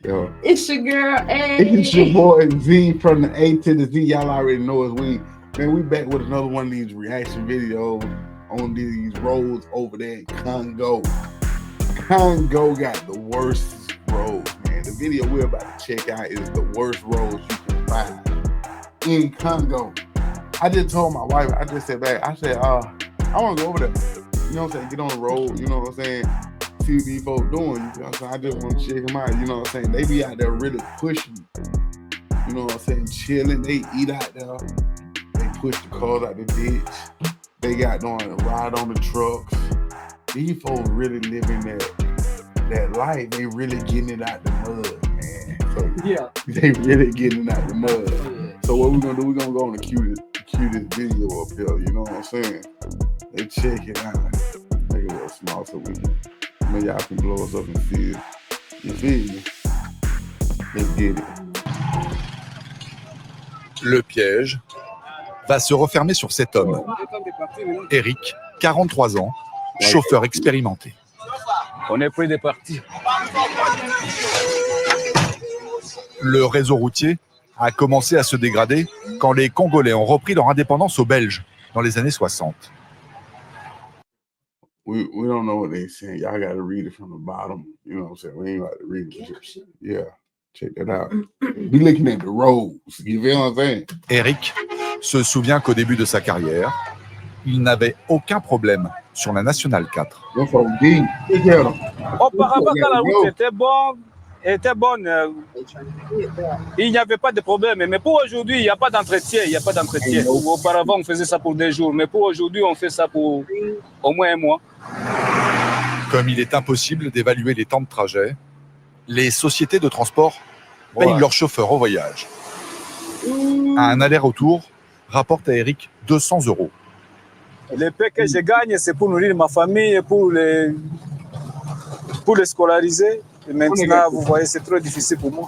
Yo. It's your girl, A. It's your boy Z from the A to the Z. Y'all already know us. Man, we back with another one of these reaction videos on these roads over there in Congo. Congo got the worst roads, man. The video we're about to check out is the worst roads you can find in Congo. I just told my wife, I just said back, I said, I want to go over there. You know what I'm saying? Get on the road, you know what I'm saying? See what these folks doing, you know what I'm saying? I just want to check them out, you know what I'm saying? They be out there really pushing, you know what I'm saying? Chilling, they eat out there. They push the cars out the ditch. They got on a ride on the trucks. These folks really living that life. They really getting it out the mud, man. So yeah, they really getting it out the mud. Yeah. So what we're gonna do? We're gonna go on the cutest video up here. You know what I'm saying? They check it out. Make it a little small so we can, maybe y'all can blow us up and see it. You feel me? Let's get it. Le piège va se refermer sur cet homme, Eric, 43 ans, chauffeur expérimenté. On est près des parties. Le réseau routier a commencé à se dégrader quand les Congolais ont repris leur indépendance aux Belges dans les années 60. We don't know what they're saying. Y'all got to read it from the bottom. You know what I'm saying? We ain't got to read it. Yeah, check that out. Be looking at the roads. You feel what I'm saying? Eric se souvient qu'au début de sa carrière, il n'avait aucun problème sur la Nationale 4. Auparavant, quand la route était bonne, il n'y avait pas de problème. Mais pour aujourd'hui, il n'y a pas d'entretien. Auparavant, on faisait ça pour 2 jours. Mais pour aujourd'hui, on fait ça pour au moins 1 mois. Comme il est impossible d'évaluer les temps de trajet, les sociétés de transport payent leurs chauffeurs au voyage. Un aller-retour rapporte à Eric 200 €. Les paix que je gagne, c'est pour nourrir ma famille, pour les scolariser. Et maintenant, vous voyez, c'est trop difficile pour moi.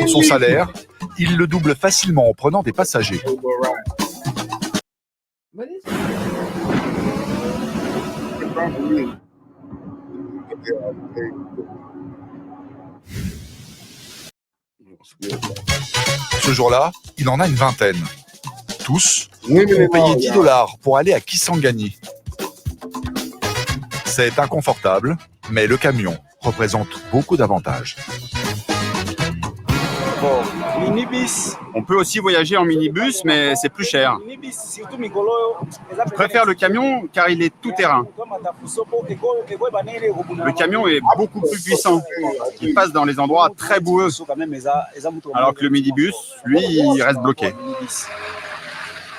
Son salaire, il le double facilement en prenant des passagers. Ce jour-là, il en a une vingtaine. Tous ont payé 10 $ pour aller à Kisangani. C'est inconfortable, mais le camion représente beaucoup d'avantages. Bon, minibus. On peut aussi voyager en minibus, mais c'est plus cher. Je préfère le camion car il est tout-terrain. Le camion est beaucoup plus puissant. Il passe dans les endroits très boueux. Alors que le minibus, lui, il reste bloqué.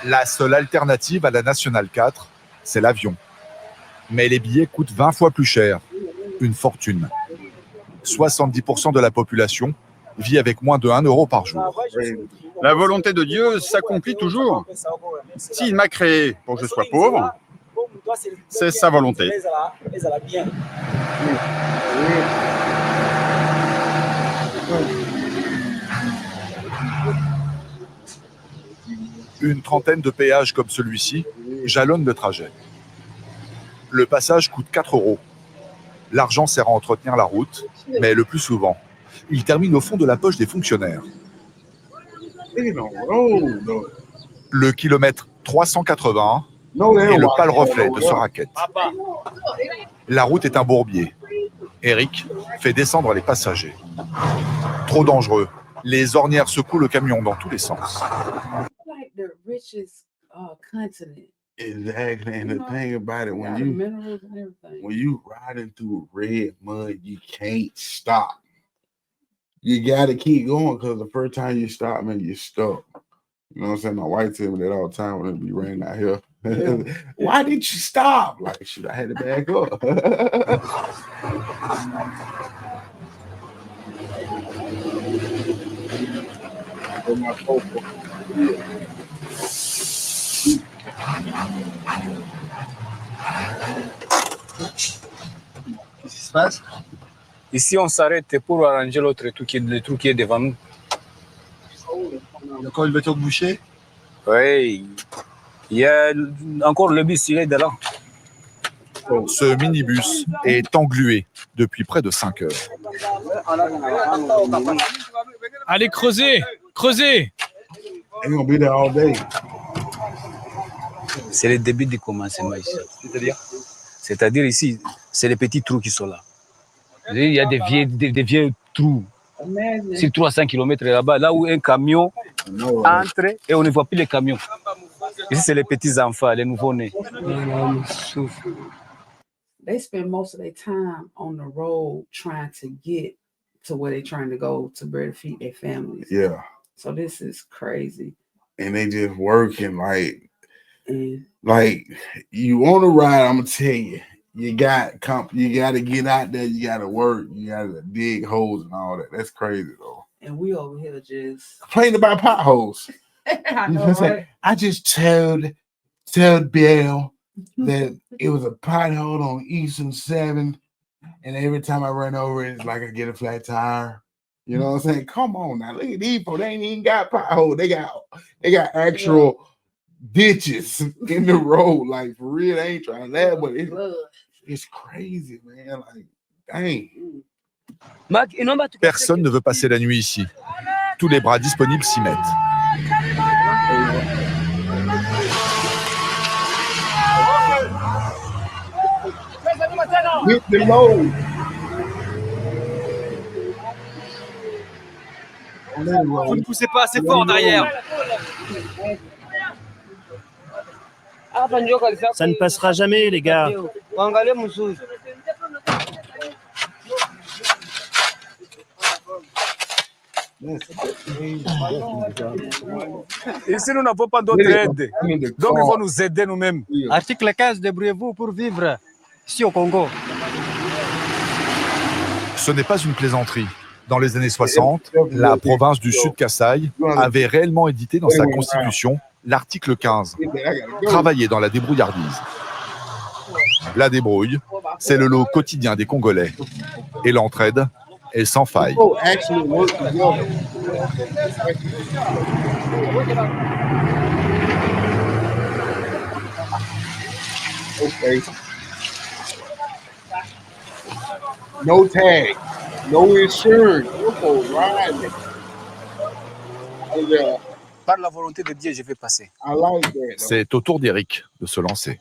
La seule alternative à la Nationale 4, c'est l'avion. Mais les billets coûtent 20 fois plus cher. Une fortune. 70% de la population vit avec moins de 1 € par jour. La volonté de Dieu s'accomplit toujours. S'il m'a créé pour que je sois pauvre, c'est sa volonté. Une trentaine de péages comme celui-ci jalonnent le trajet. Le passage coûte 4 €. L'argent sert à entretenir la route, mais le plus souvent, il termine au fond de la poche des fonctionnaires. Le kilomètre 380 est le pâle reflet de ce racket. La route est un bourbier. Eric fait descendre les passagers. Trop dangereux. Les ornières secouent le camion dans tous les sens. Exactly, and the thing about it, when you riding through red mud, you can't stop. You gotta keep going because the first time you stop, man, you're stuck. You know what I'm saying? My wife tells me that all the time when it be raining out here. Yeah. Why did you stop? Like, shoot, I had to back up. Qu'est-ce qui se passe? Ici, on s'arrête pour arranger le trou qui est devant nous. Il y a encore une voiture de boucher? Oui. Il y a encore le bus, il est de là. Ce minibus est englué depuis près de 5 heures. Allez, creusez, creusez. C'est le début du commencement ici. C'est-à-dire ici, c'est les petits trous qui sont là. Il y a des vieux trous. Sur 300 km là-bas, là où un camion entre et on ne voit plus les camions. Ici, c'est les petits enfants, les nouveau-nés. They spend most of their time on the road trying to get to where they're trying to go to better feed their families. Yeah. So this is crazy. And they just working like you on a ride, I'm gonna tell you, you gotta get out there, you gotta work, you gotta dig holes and all that. That's crazy though. And we over here just complaining about potholes. I know, right? I just told Bill that it was a pothole on Eastern 7, and every time I run over it, it's like I get a flat tire. You know what I'm saying? Come on now, look at these people. They ain't even got potholes. They got actual ditches in the road. Like for real, they ain't trying to laugh, but it's crazy, man. Like, dang. Personne ne veut passer la nuit ici. Tous les bras disponibles s'y mettent. Vous ne poussez pas assez fort derrière. Ça ne passera jamais, les gars. Ici, nous n'avons pas d'autre aide. Donc, il faut nous aider nous-mêmes. Article 15, débrouillez-vous pour vivre ici au Congo. Ce n'est pas une plaisanterie. Dans les années 60, la province du Sud Kasaï avait réellement édité dans sa constitution l'article 15, travailler dans la débrouillardise. La débrouille, c'est le lot quotidien des Congolais. Et l'entraide est sans faille. Okay. No tag, no insurance, no riding. Par la volonté de Dieu, je vais passer. I like that. C'est au tour d'Éric de se lancer.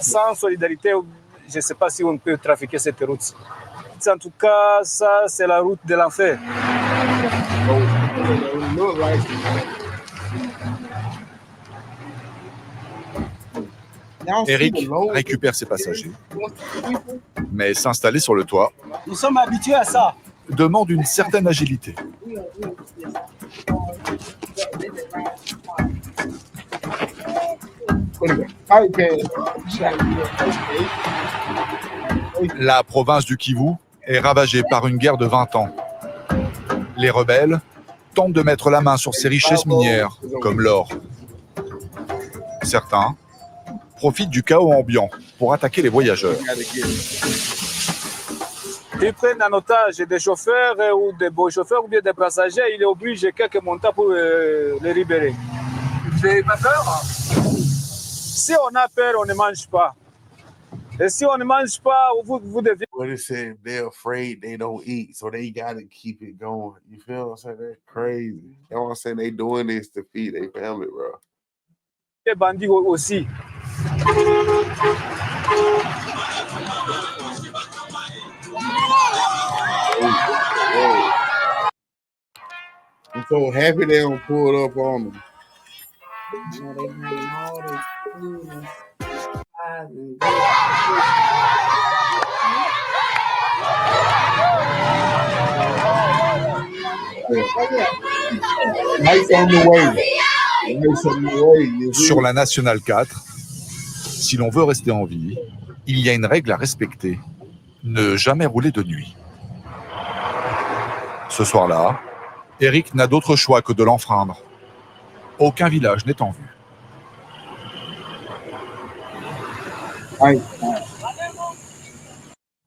Sans solidarité, je ne sais pas si on peut trafiquer cette route. En tout cas, ça, c'est la route de l'enfer. Eric récupère ses passagers, mais s'installer sur le toit Nous sommes habitués à ça. demande une certaine agilité. La province du Kivu est ravagée par une guerre de 20 ans. Les rebelles tentent de mettre la main sur ses richesses minières, comme l'or. Certains profitent du chaos ambiant pour attaquer les voyageurs. Ils prennent en otage des chauffeurs ou des beaux chauffeurs ou bien des passagers, il est obligé quelques montants pour les libérer. Vous n'avez pas peur? Si on a peur, on ne mange pas. Et si on ne mange pas, vous devez... What it said, they're afraid they don't eat, so they gotta keep it going. You feel what I'm saying? That's crazy. You know what I'm saying? They doing this to feed their family, bro. Les bandits aussi. I'm so happy they don't pull it up on them. You know, they bring all their food and supplies and Lights on the way. Lights on the way. Sur la Nationale 4, si l'on veut rester en vie, il y a une règle à respecter. Ne jamais rouler de nuit. Ce soir-là, Eric n'a d'autre choix que de l'enfreindre. Aucun village n'est en vue.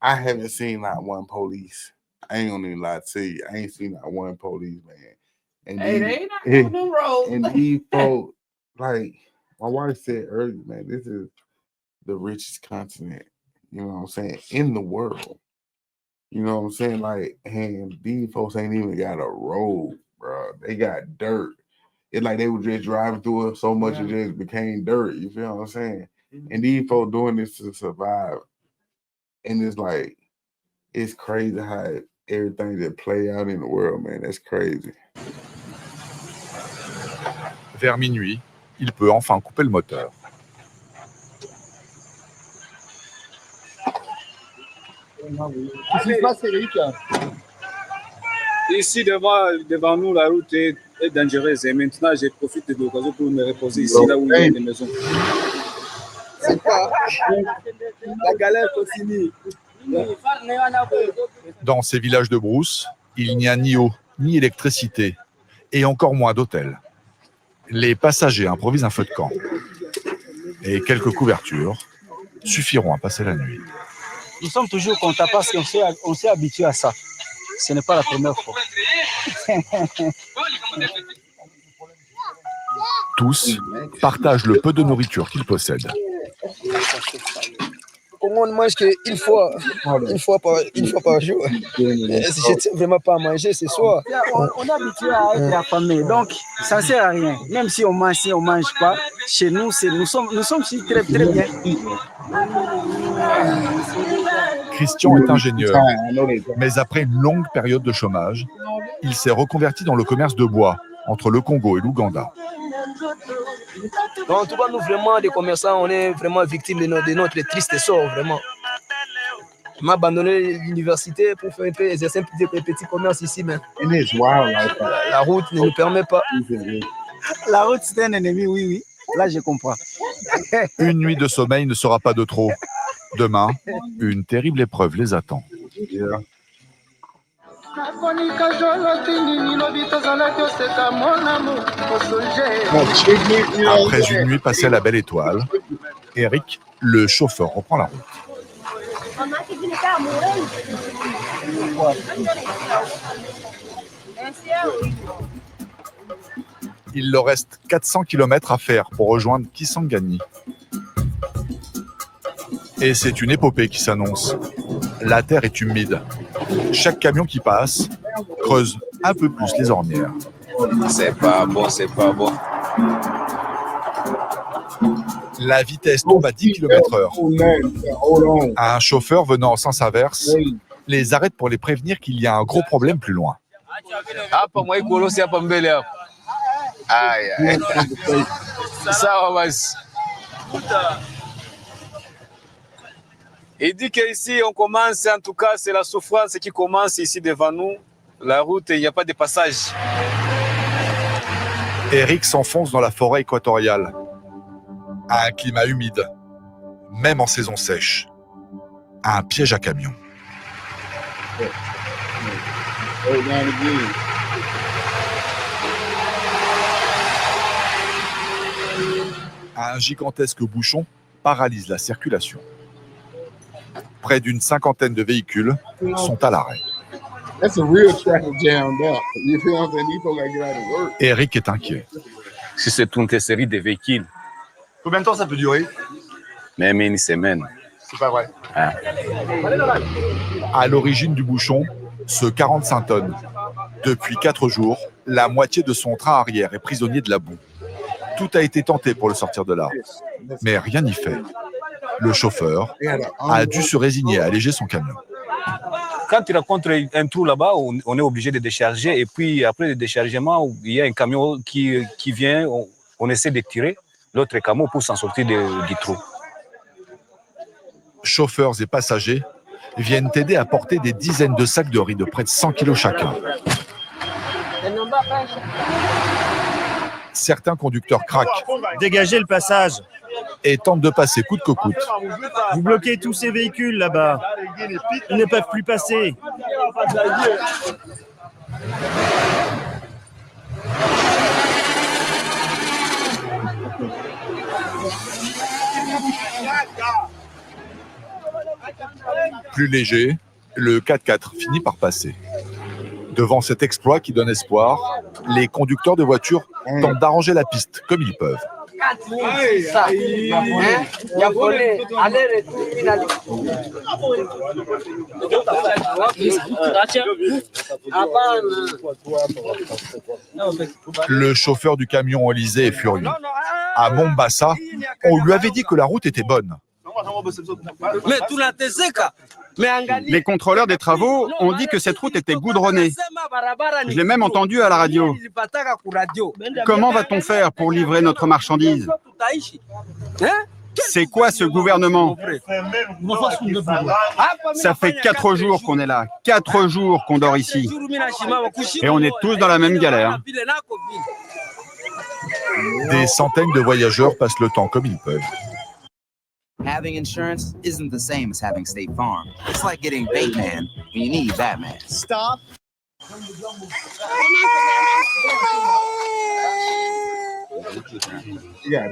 I haven't seen not one police. I ain't gonna even lie to you. I ain't seen not one police, man. And Hey, they ain't on them roads. And these folks, like my wife said earlier, man, this is the richest continent, you know what I'm saying, in the world. You know what I'm saying? Like, and these folks ain't even got a road, bro. They got dirt. It's like they were just driving through it so much it just became dirt. You feel what I'm saying? And these folks doing this to survive. And it's like, it's crazy how everything that play out in the world, man. That's crazy. Vers minuit, il peut enfin couper le moteur. Qu'est-ce qui se passe, Eric? Ici, devant nous, la route est dangereuse. Et maintenant, je profite de l'occasion pour me reposer ici, là où il y a des maisons. C'est pas. La galère continue. Dans ces villages de brousse, il n'y a ni eau, ni électricité, et encore moins d'hôtels. Les passagers improvisent un feu de camp. Et quelques couvertures suffiront à passer la nuit. Nous sommes toujours contents parce qu'on s'est habitué à ça. Ce n'est pas la première fois. Tous partagent le peu de nourriture qu'ils possèdent. On ne mange qu'une fois par jour. Je ne tiens vraiment pas à manger ce soir. On est habitué à être affamé, donc ça ne sert à rien. Même si on mange pas, chez nous, nous sommes très, très bien. Christian est ingénieur, mais après une longue période de chômage, il s'est reconverti dans le commerce de bois entre le Congo et l'Ouganda. Donc, en tout cas, nous, vraiment, les commerçants, on est vraiment victimes de notre triste sort, vraiment. On m'a abandonné l'université pour faire exercer un petit commerce ici, mais la route ne nous permet pas. La route, c'est un ennemi, oui. Là, je comprends. Une nuit de sommeil ne sera pas de trop. Demain, une terrible épreuve les attend. Après une nuit passée à la Belle Étoile, Eric, le chauffeur, reprend la route. Il leur reste 400 km à faire pour rejoindre Kisangani. Et c'est une épopée qui s'annonce. La terre est humide. Chaque camion qui passe creuse un peu plus les ornières. C'est pas bon. La vitesse tombe à 10 km/h. Un chauffeur venant en sens inverse les arrête pour les prévenir qu'il y a un gros problème plus loin. Il dit qu'ici, on commence, en tout cas, c'est la souffrance qui commence ici devant nous. La route, il n'y a pas de passage. Eric s'enfonce dans la forêt équatoriale. Un climat humide, même en saison sèche. Un piège à camion. Un gigantesque bouchon paralyse la circulation. Près d'une cinquantaine de véhicules sont à l'arrêt. Eric est inquiet. Si c'est toute une série de véhicules. Combien de temps ça peut durer? Même une semaine. C'est pas vrai. Ah. À l'origine du bouchon, ce 45 tonnes. Depuis 4 jours, la moitié de son train arrière est prisonnier de la boue. Tout a été tenté pour le sortir de là, mais rien n'y fait. Le chauffeur a dû se résigner à alléger son camion. Quand tu rencontres un trou là-bas, on est obligé de décharger. Et puis après le déchargement, il y a un camion qui vient, on essaie de tirer l'autre camion pour s'en sortir du trou. Chauffeurs et passagers viennent aider à porter des dizaines de sacs de riz de près de 100 kilos chacun. Certains conducteurs craquent. Dégagez le passage. Et tentent de passer coûte que coûte. Vous bloquez tous ces véhicules là-bas. Ils ne peuvent plus passer. Plus léger, le 4x4 finit par passer. Devant cet exploit qui donne espoir, les conducteurs de voitures tentent d'arranger la piste comme ils peuvent. Le chauffeur du camion Élysée est furieux. À Mombasa, on lui avait dit que la route était bonne. Les contrôleurs des travaux ont dit que cette route était goudronnée. Je l'ai même entendu à la radio. Comment va-t-on faire pour livrer notre marchandise? C'est quoi ce gouvernement? Ça fait 4 jours qu'on est là, 4 jours qu'on dort ici. Et on est tous dans la même galère. Des centaines de voyageurs passent le temps comme ils peuvent. Having insurance isn't the same as having State Farm. It's like getting Batman when you need Batman. Stop.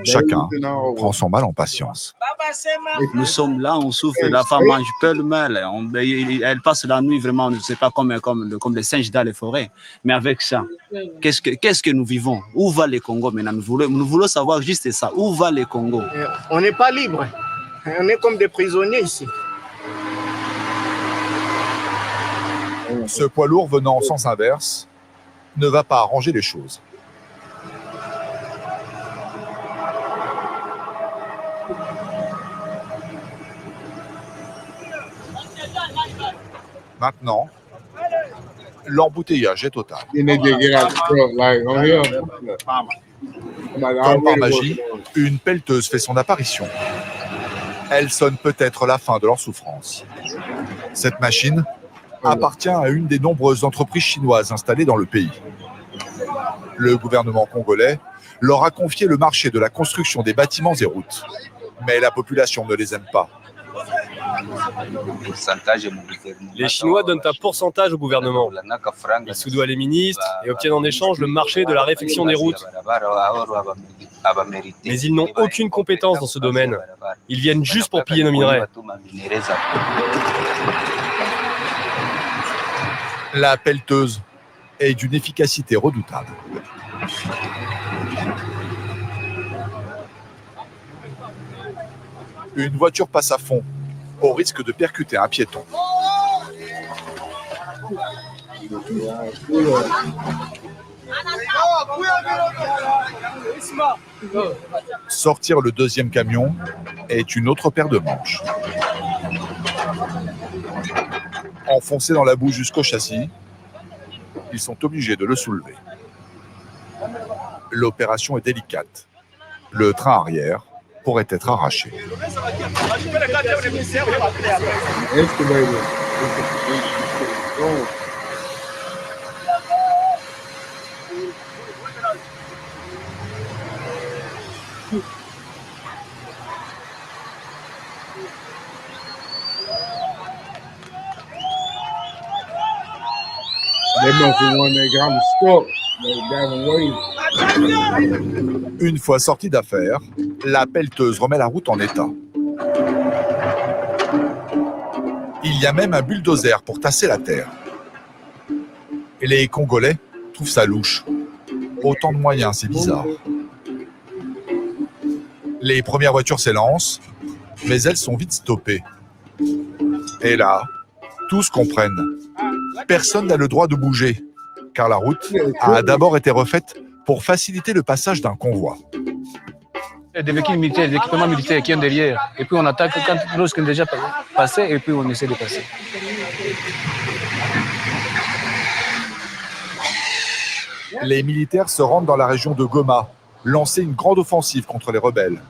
Chacun prend son mal en patience. Nous sommes là, on souffre, la femme mange pêle-mêle, elle passe la nuit vraiment, on ne sait pas comme des singes dans les forêts. Mais avec ça, qu'est-ce que nous vivons? Où va le Congo maintenant? Nous voulons savoir juste ça. Où va le Congo? On n'est pas libre. On est comme des prisonniers ici. Ce poids lourd venant en sens inverse ne va pas arranger les choses. Maintenant, l'embouteillage est total. Comme par magie, une pelleteuse fait son apparition. Elle sonne peut-être la fin de leur souffrance. Cette machine appartient à une des nombreuses entreprises chinoises installées dans le pays. Le gouvernement congolais leur a confié le marché de la construction des bâtiments et routes. Mais la population ne les aime pas. Les Chinois donnent un pourcentage au gouvernement. Ils soudoient les ministres et obtiennent en échange le marché de la réfection des routes. Mais ils n'ont aucune compétence dans ce domaine. Ils viennent juste pour piller nos minerais. La pelleteuse est d'une efficacité redoutable. Une voiture passe à fond, au risque de percuter un piéton. Sortir le deuxième camion est une autre paire de manches. Enfoncés dans la boue jusqu'au châssis, ils sont obligés de le soulever. L'opération est délicate. Le train arrière pourrait être arraché. Une fois sortie d'affaire, la pelleteuse remet la route en état. Il y a même un bulldozer pour tasser la terre. Et les Congolais trouvent ça louche. Autant de moyens, c'est bizarre. Les premières voitures s'élancent, mais elles sont vite stoppées. Et là, tous comprennent. Personne n'a le droit de bouger, car la route a d'abord été refaite pour faciliter le passage d'un convoi. Des véhicules militaires, des équipements militaires qui sont derrière. Et puis on attaque lorsqu'on est déjà passé, et puis on essaie de passer. Les militaires se rendent dans la région de Goma, lancer une grande offensive contre les rebelles.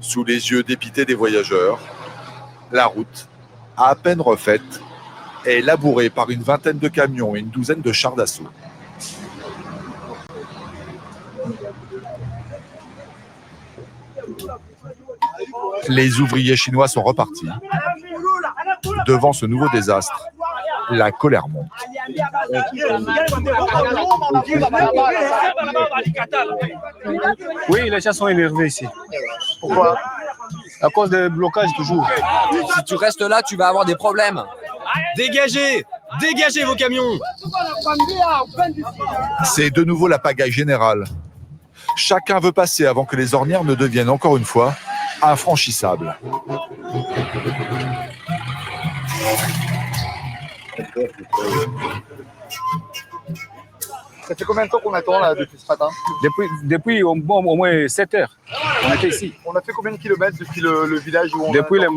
Sous les yeux dépités des voyageurs, la route, à peine refaite, est labourée par une vingtaine de camions et une douzaine de chars d'assaut. Les ouvriers chinois sont repartis. Devant ce nouveau désastre, la colère monte. Oui, les gens sont énervés ici. Pourquoi? À cause des blocages toujours. Si tu restes là, tu vas avoir des problèmes. Dégagez! Dégagez vos camions! C'est de nouveau la pagaille générale. Chacun veut passer avant que les ornières ne deviennent encore une fois infranchissables. Ça fait combien de temps qu'on attend là depuis ce matin? Depuis au moins 7 heures. On était ici. On a fait combien de kilomètres depuis le village où on Depuis le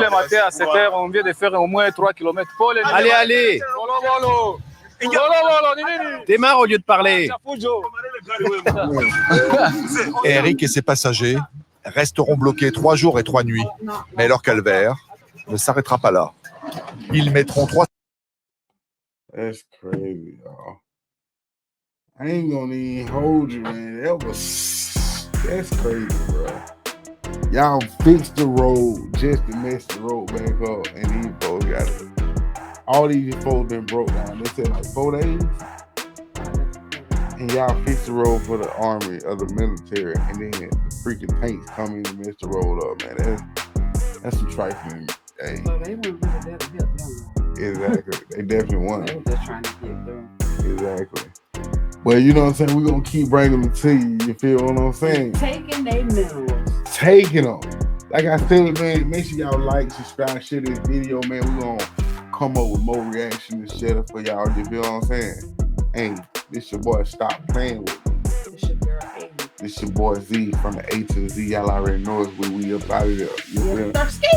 matin à 7 heures, on vient de faire au moins 3 km. Allez, allez! Démarre au lieu de parler. Eric et ses passagers resteront bloqués 3 jours et 3 nuits. Mais leur calvaire ne s'arrêtera pas là. Ils mettront 3... That's crazy, y'all. I ain't gonna even hold you, man. That's crazy, bro. Y'all fixed the road just to mess the road back up, and these folks got it. All these folks been broke down. They said like 4 days, and y'all fixed the road for the army or the military, and then the freaking tanks come in and mess the road up, man. That's some trifling. Hey. So they weren't really there to help them. Exactly. They definitely won. They were just trying to get through. Exactly. Well, you know what I'm saying? We're going to keep bringing them to you. You feel what I'm saying? Taking their minerals. Taking them. Like I said, man, make sure y'all like, subscribe, share this video, man. We're going to come up with more reaction and shit for y'all. You feel what I'm saying? Hey, this your boy, Stop Playing With Me. It's your girl, Amy. This your boy, Z, from the A to the Z. Y'all already know us when we up out of there. You feel? Thirsty?